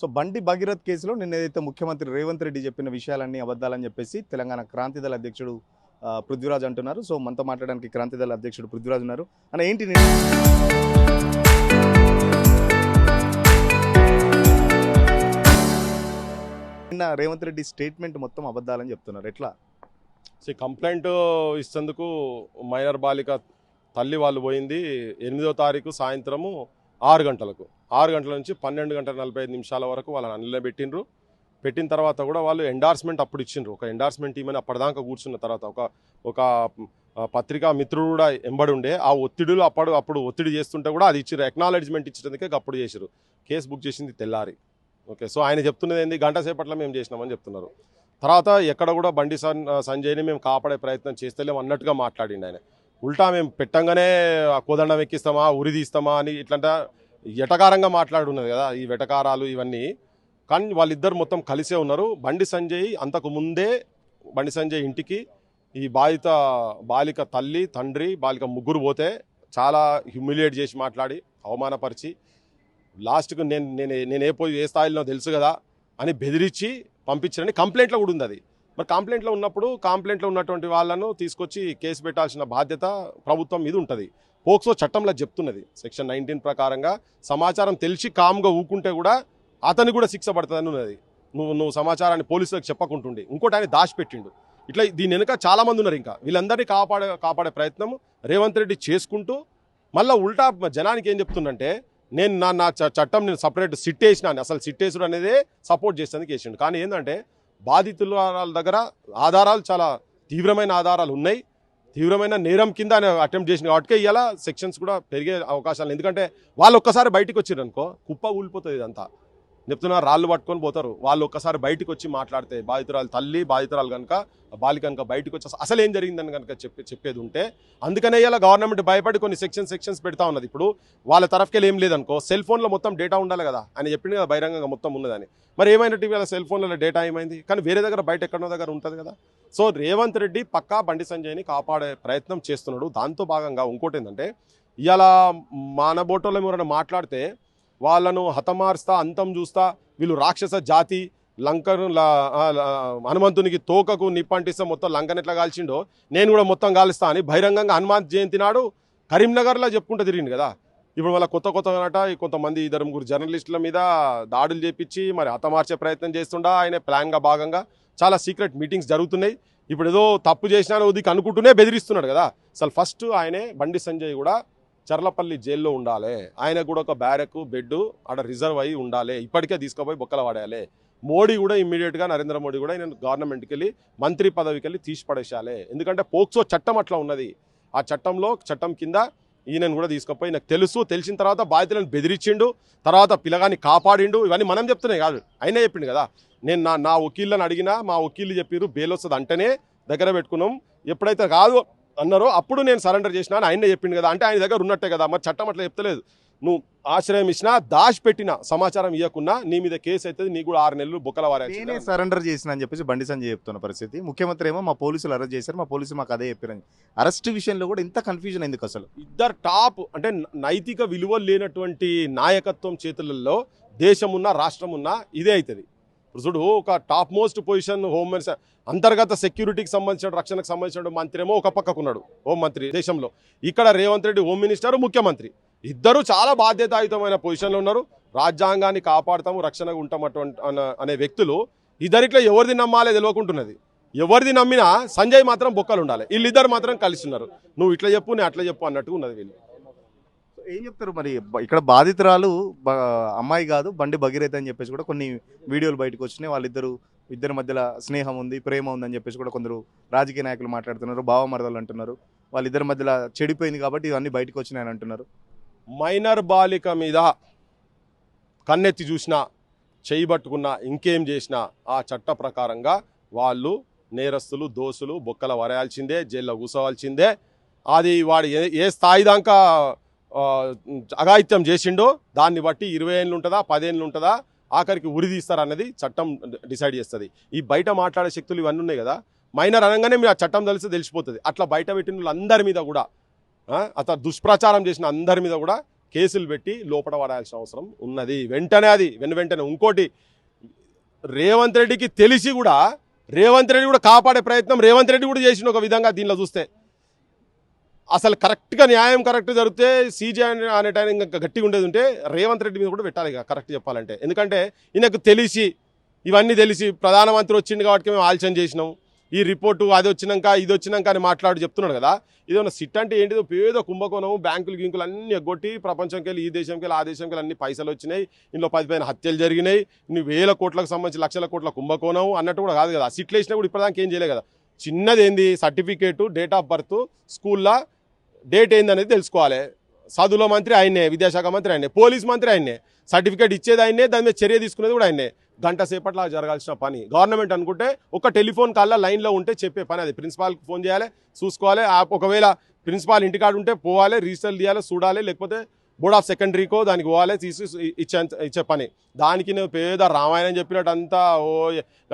So బండి భగీరథ్ కేసులో నిన్న ఏదైతే ముఖ్యమంత్రి రేవంత్ రెడ్డి చెప్పిన విషయాలన్నీ అబద్ధాలని చెప్పేసి తెలంగాణ క్రాంతిదళ అధ్యక్షుడు పృథ్వీరాజ్ అంటున్నారు. సో మనతో మాట్లాడడానికి క్రాంతిదళ అధ్యక్షుడు పృథ్వీరాజ్ ఉన్నారు. అన్న ఏంటి నిన్న రేవంత్ రెడ్డి స్టేట్మెంట్ మొత్తం అబద్ధాలని చెప్తున్నారు, ఎట్లా? కంప్లైంట్ ఇచ్చేందుకు మైనర్ బాలిక తల్లి వాళ్ళు పోయింది 8వ తారీఖు సాయంత్రము 6 గంటలకు. 6 గంటల నుంచి 12:45 వరకు వాళ్ళని నిలబెట్టిండ్రు. పెట్టిన తర్వాత కూడా వాళ్ళు ఎండార్స్మెంట్ అప్పుడు ఇచ్చిండ్రు. ఒక ఎండార్స్మెంట్ టీమని అప్పటిదాకా కూర్చున్న తర్వాత ఒక పత్రికా మిత్రుడు కూడా ఎంబడి ఉండే ఆ ఒత్తిడిలో అప్పుడు ఒత్తిడి చేస్తుంటే కూడా అది ఇచ్చారు. ఎక్నాలెడ్జ్మెంట్ ఇచ్చేందుకే అప్పుడు చేసారు. కేసు బుక్ చేసింది తెల్లారి. ఓకే, సో ఆయన చెప్తున్నది ఏంది, గంట సేపట్లో మేము చేసినామని చెప్తున్నారు. తర్వాత ఎక్కడ కూడా బండి సంజయ్ని మేము కాపాడే ప్రయత్నం చేస్తలేము అన్నట్టుగా మాట్లాడిండు ఆయన. ఉల్టా మేము పెట్టంగానే కోదండం ఎక్కిస్తామా, ఉరి తీస్తామా అని ఇట్లంట ఎటకారంగా మాట్లాడున్నది కదా. ఈ వెటకారాలు ఇవన్నీ కానీ వాళ్ళిద్దరు మొత్తం కలిసే ఉన్నారు. బండి సంజయ్ అంతకు ముందే బండి సంజయ్ ఇంటికి ఈ బాలిక తల్లి, తండ్రి, బాలిక ముగ్గురు పోతే చాలా హ్యూమిలియేట్ చేసి మాట్లాడి అవమానపరిచి లాస్ట్కు నేను ఏ స్థాయిలో తెలుసు కదా అని బెదిరించి పంపించారని కంప్లైంట్లో కూడా ఉంది. అది మరి కంప్లైంట్లో ఉన్నప్పుడు కంప్లైంట్లో ఉన్నటువంటి వాళ్ళను తీసుకొచ్చి కేసు పెట్టాల్సిన బాధ్యత ప్రభుత్వం మీద ఉంటుంది. పోక్సో చట్టంలో చెప్తున్నది సెక్షన్ 19 ప్రకారంగా సమాచారం తెలిసి కామ్గా ఊకుంటే కూడా అతనికి కూడా శిక్ష పడుతుందని ఉన్నది. నువ్వు సమాచారాన్ని పోలీసులకు చెప్పకుంటుండి ఇంకోటి ఆయన దాచిపెట్టిండు. ఇట్లా దీని వెనుక చాలామంది ఉన్నారు. ఇంకా వీళ్ళందరినీ కాపాడే ప్రయత్నం రేవంత్ రెడ్డి చేసుకుంటూ మళ్ళీ ఉల్టా జనానికి ఏం చెప్తుండంటే నా చట్టం నేను సపరేట్ సిట్ వేసినాను, అసలు సిట్ వేసుడు అనేది సపోర్ట్ చేసేందుకు వేసిండు. కానీ ఏంటంటే బాధితుల దగ్గర ఆధారాలు చాలా తీవ్రమైన ఆధారాలు ఉన్నాయి. తీవ్రమైన నేరం కింద ఆయన అటెంప్ట్ చేసిన వాటికే ఇవాళ సెక్షన్స్ కూడా పెరిగే అవకాశాలు. ఎందుకంటే వాళ్ళు ఒక్కసారి బయటకు వచ్చారు అనుకో కుప్ప ఊలిపోతుంది. ఇదంతా చెప్తున్నా, రాళ్ళు పట్టుకొని పోతారు. వాళ్ళు ఒక్కసారి బయటకు వచ్చి మాట్లాడితే బాధితురాలు తల్లి, బాధితురాలు కనుక బాలిక కనుక బయటకు వచ్చి అసలు ఏం జరిగిందని కనుక చెప్పేది ఉంటే అందుకనే ఇలా గవర్నమెంట్ భయపడి కొన్ని సెక్షన్స్ పెడతా ఉన్నది. ఇప్పుడు వాళ్ళ తరఫుకెళ్ళి ఏం లేదనుకో సెల్ ఫోన్లో మొత్తం డేటా ఉండాలి కదా. ఆయన చెప్పింది కదా బహిరంగంగా మొత్తం ఉన్నదని. మరి ఏమైనట్టు ఇవాళ సెల్ ఫోన్లలో డేటా ఏమైంది? కానీ వేరే దగ్గర బయట ఎక్కడో దగ్గర ఉంటుంది కదా. సో రేవంత్ రెడ్డి పక్కా బండి సంజయ్ని కాపాడే ప్రయత్నం చేస్తున్నాడు. దాంతో భాగంగా ఇంకోటి ఏంటంటే ఇవాళ మానబోటోళ్ళ ఎవరైనా మాట్లాడితే వాళ్ళను హతమారుస్తా, అంతం చూస్తా, వీళ్ళు రాక్షస జాతి, లంకను హనుమంతునికి తోకకు నిప్పంటిస్తే మొత్తం లంకను ఎట్లా కాల్చిండో నేను కూడా మొత్తం కాలుస్తా అని బహిరంగంగా హనుమంత్ జయంతి నాడు కరీంనగర్లో చెప్పుకుంటూ తిరిగింది కదా. ఇప్పుడు మళ్ళీ కొత్తగా కొంతమంది 2-3 జర్నలిస్టుల మీద దాడులు చేపించి మరి హతమార్చే ప్రయత్నం చేస్తుండా. ఆయన ప్లాన్గా భాగంగా చాలా సీక్రెట్ మీటింగ్స్ జరుగుతున్నాయి. ఇప్పుడు ఏదో తప్పు చేసినా ఉదికి అనుకుంటూనే బెదిరిస్తున్నాడు కదా. అసలు ఫస్ట్ ఆయనే బండి సంజయ్ కూడా చర్లపల్లి జైల్లో ఉండాలి. ఆయన కూడా ఒక బ్యారెక్ బెడ్ ఆడ రిజర్వ్ అయ్యి ఉండాలి. ఇప్పటికే తీసుకుపోయి బొక్కల వాడేయాలి. మోడీ కూడా ఇమ్మీడియట్గా నరేంద్ర మోడీ కూడా ఆయన గవర్నమెంట్కి వెళ్ళి మంత్రి పదవికి వెళ్ళి తీసి పడేసాలి. ఎందుకంటే పోక్సో చట్టం అట్లా ఉన్నది. ఆ చట్టం కింద ఈయనను కూడా తీసుకుపోయి నాకు తెలిసిన తర్వాత బాధితులను బెదిరించిండు, తర్వాత పిల్లగాన్ని కాపాడిండు. ఇవన్నీ మనం చెప్తున్నాయి కాదు, ఆయనే చెప్పిండు కదా. నేను నా వకీళ్ళని అడిగినా మా వకీళ్ళు చెప్పారు బెయిల్ వస్తుంది అంటేనే దగ్గర పెట్టుకున్నాం. ఎప్పుడైతే కాదు అన్నారో అప్పుడు నేను సరెండర్ చేసినా అని ఆయనే చెప్పిండు కదా. అంటే ఆయన దగ్గర ఉన్నట్టే కదా. మరి చట్టం అట్లా చెప్తలేదు. నువ్వు ఆశ్రయం ఇచ్చినా దాచిపెట్టిన సమాచారం ఇవ్వకున్నా నీ మీద కేసు అవుతుంది, నీకు కూడా 6 నెలలు బొక్కల వారే సరెండర్ చేసిన అని చెప్పేసి బండి సంజయ్ చెప్తున్న పరిస్థితి. ముఖ్యమంత్రి ఏమో మా పోలీసులు అరెస్ట్ చేశారు, మా పోలీసులు మాకు అదే చెప్పారని. అరెస్ట్ విషయంలో కూడా ఇంత కన్ఫ్యూజన్ ఎందుకు? అసలు ఇద్దరు టాప్ అంటే నైతిక విలువలు లేనటువంటి నాయకత్వం చేతులలో దేశం ఉన్నా రాష్ట్రం ఉన్నా ఇదే అవుతుంది. ఇప్పుడు చూడు, ఒక top most position home minister, అంతర్గత సెక్యూరిటీకి సంబంధించిన రక్షణకు సంబంధించిన మంత్రి ఏమో ఒక పక్కకున్నాడు హోంమంత్రి దేశంలో. ఇక్కడ రేవంత్ రెడ్డి హోమ్ మినిస్టర్, ముఖ్యమంత్రి ఇద్దరు చాలా బాధ్యతాయుతమైన పొజిషన్లో ఉన్నారు. రాజ్యాంగాన్ని కాపాడుతాము, రక్షణగా ఉంటాం అనే వ్యక్తులు ఇద్దరిట్లో ఎవరిది నమ్మాలే తెలియకుంటున్నది. ఎవరిది నమ్మినా సంజయ్ మాత్రం బొక్కలు ఉండాలి. వీళ్ళిద్దరు మాత్రం కలిసి ఉన్నారు. నువ్వు ఇట్లా చెప్పు, నేను అట్లా చెప్పు అన్నట్టుగా ఉన్నది. వీళ్ళు ఏం చెప్తారు మరి? ఇక్కడ బాధితురాలు అమ్మాయి కాదు బండి భగీరథ అని చెప్పేసి కూడా కొన్ని వీడియోలు బయటకు వచ్చినాయి. ఇద్దరి మధ్యలో స్నేహం ఉంది, ప్రేమ ఉందని చెప్పేసి కూడా కొందరు రాజకీయ నాయకులు మాట్లాడుతున్నారు. భావమరదలు అంటున్నారు. వాళ్ళిద్దరి మధ్యలో చెడిపోయింది కాబట్టి ఇవన్నీ బయటకు వచ్చినాయని అంటున్నారు. మైనర్ బాలిక మీద కన్నెత్తి చూసినా, చేయబట్టుకున్నా, ఇంకేం చేసినా ఆ చట్ట ప్రకారంగా వాళ్ళు నేరస్తులు, దోషులు, బొక్కల వరేయాల్సిందే, జైల్లో కూర్చోవాల్సిందే. అది వాడు ఏ స్థాయి దాకా అఘాయిత్యం చేసిండో దాన్ని బట్టి 20 ఏళ్ళు ఉంటుందా, 10 ఏళ్ళు ఉంటుందా, ఆఖరికి ఉరి తీస్తారన్నది చట్టం డిసైడ్ చేస్తుంది. ఈ బయట మాట్లాడే శక్తులు ఇవన్నీ ఉన్నాయి కదా. మైనర్ అనగానే మీరు ఆ చట్టం తెలిసిపోతుంది. అట్లా బయట పెట్టిన వాళ్ళందరి మీద కూడా అతను దుష్ప్రచారం చేసిన అందరి మీద కూడా కేసులు పెట్టి లోపల పడాల్సిన అవసరం ఉన్నది వెంటనే. అది వెంటనే. ఇంకోటి, రేవంత్ రెడ్డికి తెలిసి కూడా రేవంత్ రెడ్డి కూడా కాపాడే ప్రయత్నం రేవంత్ రెడ్డి కూడా చేసిన ఒక విధంగా దీనిలో చూస్తే. అసలు కరెక్ట్గా న్యాయం కరెక్ట్ జరిగితే సీజే అనే టైం ఇంకా గట్టిగా ఉండేది ఉంటే రేవంత్ రెడ్డి మీద కూడా పెట్టాలి ఇక కరెక్ట్ చెప్పాలంటే. ఎందుకంటే ఈయనకు తెలిసి ఇవన్నీ తెలిసి ప్రధానమంత్రి వచ్చింది కాబట్టి మేము ఆలోచన చేసినాం, ఈ రిపోర్టు అది వచ్చినాక ఇది వచ్చినాక అని మాట్లాడి చెప్తున్నాడు కదా. ఇదేమన్నా సిట్ అంటే ఏంటిదో పేద కుంభకోణం, బ్యాంకులు గింకులు అన్నీ ఎగ్గొట్టి ప్రపంచంకి వెళ్ళి ఈ దేశంకి వెళ్ళి ఆ దేశంకి వెళ్ళి అన్ని పైసలు వచ్చినాయి, ఇందులో 10 హత్యలు జరిగినాయి, ఇన్ని వేల కోట్లకు సంబంధించి లక్షల కోట్ల కుంభకోణం అన్నట్టు కూడా కాదు కదా. సిట్లు వేసినా కూడా ఇప్పటిదాకా ఏం చేయలేదు కదా. చిన్నది ఏంది, సర్టిఫికేటు, డేట్ ఆఫ్ బర్త్, స్కూల్లో డేట్ ఏందనేది తెలుసుకోవాలి. చదువుల మంత్రి ఆయనే, విద్యాశాఖ మంత్రి ఆయనే, పోలీస్ మంత్రి ఆయనే, సర్టిఫికేట్ ఇచ్చేది ఆయనే, దాని మీద చర్య తీసుకునేది కూడా ఆయనే. గంట సేపట్లో జరగాల్సిన పని గవర్నమెంట్ అనుకుంటే ఒక టెలిఫోన్ కాల్లో లైన్లో ఉంటే చెప్పే పని అది. ప్రిన్సిపాల్కి ఫోన్ చేయాలి, చూసుకోవాలి. ఒకవేళ ప్రిన్సిపాల్ ఇంటికాడ ఉంటే పోవాలి, రిజిస్టర్ తీయాలి, చూడాలి, లేకపోతే బోర్డ్ ఆఫ్ సెకండరీకో దానికి పోవాలి, తీసి ఇచ్చే పని. దానికి నువ్వు పేద రామాయణం చెప్పినట్టు అంతా ఓ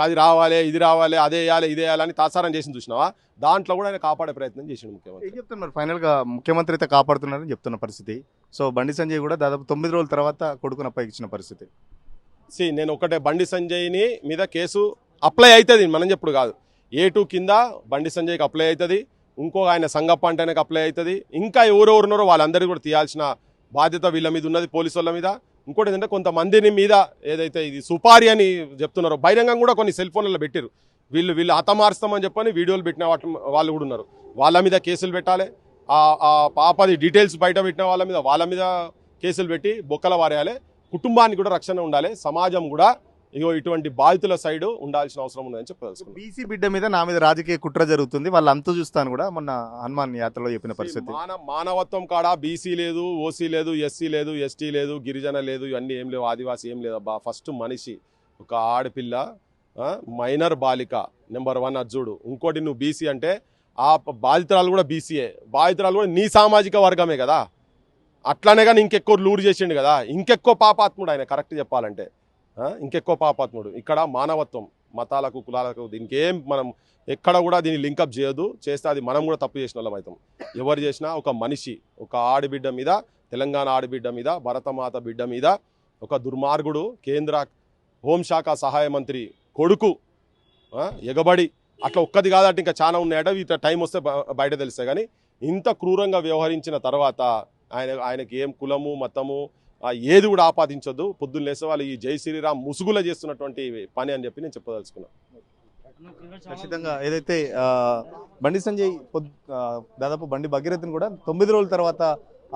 అది రావాలి, ఇది రావాలి, అదే వేయాలి, ఇదే వేయాలని తాసారం చేసి చూసినావా. దాంట్లో కూడా ఆయన కాపాడే ప్రయత్నం చేసిండు ముఖ్యమంత్రి. ఏం చెప్తున్నారు ఫైనల్గా? ముఖ్యమంత్రి అయితే కాపాడుతున్నారని చెప్తున్న పరిస్థితి. సో బండి సంజయ్ కూడా దాదాపు 9 రోజుల తర్వాత కొడుకును అప్పగించిన పరిస్థితి. నేను ఒకటే, బండి సంజయ్ని మీద కేసు అప్లై అవుతుంది, మనం చెప్పుడు కాదు. A2 కింద బండి సంజయ్కి అప్లై అవుతుంది, ఇంకో ఆయన సంగప్ప అంటేనే అప్లై అవుతుంది, ఇంకా ఎవరెవరున్నారో వాళ్ళందరికీ కూడా తీయాల్సిన బాధ్యత వీళ్ళ మీద ఉన్నది, పోలీసు వాళ్ళ మీద. ఇంకోటి ఏంటంటే కొంతమందిని మీద ఏదైతే ఇది సుపారి అని చెప్తున్నారో బహిరంగంగా కూడా కొన్ని సెల్ ఫోన్లలో పెట్టారు. వీళ్ళు హతమారుస్తామని చెప్పని వీడియోలు పెట్టిన వాళ్ళు కూడా ఉన్నారు. వాళ్ళ మీద కేసులు పెట్టాలి. ఆ పాపది డీటెయిల్స్ బయట పెట్టిన వాళ్ళ మీద కేసులు పెట్టి బొక్కల వారేయాలి. కుటుంబానికి కూడా రక్షణ ఉండాలి. సమాజం కూడా ఇటువంటి బాధితుల సైడ్ ఉండాల్సిన అవసరం ఉందని చెప్పదలుచుకున్నాను. బీసీ బిడ్డ మీద నా మీద రాజకీయ కుట్ర జరుగుతుంది, వాళ్ళు అంతు చూస్తాను కూడా మొన్న హనుమాన్ యాత్రలో చెప్పిన పరిస్థితి. మానవత్వం కాడ బీసీ లేదు, ఓసీ లేదు, ఎస్సీ లేదు, ఎస్టీ లేదు, గిరిజన లేదు, ఇవన్నీ ఏం లేవు, ఆదివాసీ ఏం లేదు అబ్బా. ఫస్ట్ మనిషి, ఒక ఆడపిల్ల, మైనర్ బాలిక నెంబర్ 1 అర్జుడు. ఇంకోటి నువ్వు బీసీ అంటే ఆ బాధితురాలు కూడా బీసీఏ, బాధితురాలు కూడా నీ సామాజిక వర్గమే కదా. అట్లానే కానీ ఇంకెక్కువ లూరు చేసిండు కదా, ఇంకెక్కువ పాపాత్ముడు ఆయన కరెక్ట్ చెప్పాలంటే. ఇంకెక్కువ పాపాత్ముడు. ఇక్కడ మానవత్వం, మతాలకు కులాలకు దీనికి ఏం మనం ఎక్కడ కూడా దీన్ని లింకప్ చేయదు. చేస్తే అది మనం కూడా తప్పు చేసిన వాళ్ళం అవుతాం. ఎవరు చేసినా ఒక మనిషి, ఒక ఆడబిడ్డ మీద, తెలంగాణ ఆడబిడ్డ మీద, భరతమాత బిడ్డ మీద ఒక దుర్మార్గుడు కేంద్ర హోంశాఖ సహాయ మంత్రి కొడుకు ఎగబడి, అట్లా ఒక్కది కాదంటే ఇంకా చాలా ఉన్నాయట. ఇట్లా టైం వస్తే బయట తెలుస్తాయి. కానీ ఇంత క్రూరంగా వ్యవహరించిన తర్వాత ఆయనకి ఏం కులము మతము ఏది కూడా ఆపాదించొద్దు. పొద్దున్న లేసే వాళ్ళు ఈ జై శ్రీరామ్ ముసుగులో చేస్తున్నటువంటి పని అని చెప్పి నేను చెప్పదలుచుకున్నాను. ఖచ్చితంగా ఏదైతే బండి సంజయ్ దాదాపు బండి భగీరథని కూడా 9 రోజుల తర్వాత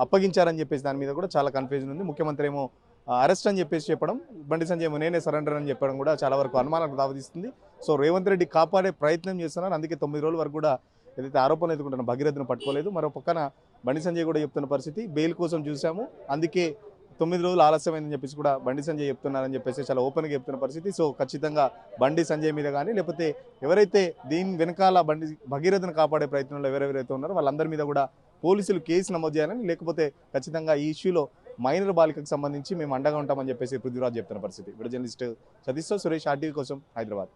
అప్పగించారని చెప్పేసి దాని మీద కూడా చాలా కన్ఫ్యూజన్ ఉంది. ముఖ్యమంత్రి ఏమో అరెస్ట్ అని చెప్పేసి చెప్పడం, బండి సంజయ్ నేనే సరెండర్ అని చెప్పడం కూడా చాలా వరకు అనుమానాలకు దావతీస్తుంది. సో రేవంత్ రెడ్డి కాపాడే ప్రయత్నం చేస్తున్నారు. అందుకే 9 రోజుల వరకు కూడా ఏదైతే ఆరోపణలు ఎదుర్కొంటున్న భగీరథను పట్టుకోలేదు. మరో పక్కన బండి సంజయ్ కూడా చెప్తున్న పరిస్థితి, బెయిల్ కోసం చూసాము, అందుకే 9 రోజులు ఆలస్యమైందని చెప్పేసి కూడా బండి సంజయ్ చెప్తున్నారని చెప్పేసి చాలా ఓపెన్గా చెప్తున్న పరిస్థితి. సో ఖచ్చితంగా బండి సంజయ్ మీద కానీ లేకపోతే ఎవరైతే దీని వెనకాల బండి భగీరథను కాపాడే ప్రయత్నంలో ఎవరెవరైతే ఉన్నారో వాళ్ళందరి మీద కూడా పోలీసులు కేసు నమోదు చేయాలని, లేకపోతే ఖచ్చితంగా ఈ ఇష్యూలో మైనర్ బాలికకు సంబంధించి మేము అండగా ఉంటామని చెప్పేసి పృథ్వీరాజ్ చెప్తున్న పరిస్థితి. వీడియో జర్నలిస్ట్ సతీష్తో సురేష్, RTV కోసం, హైదరాబాద్.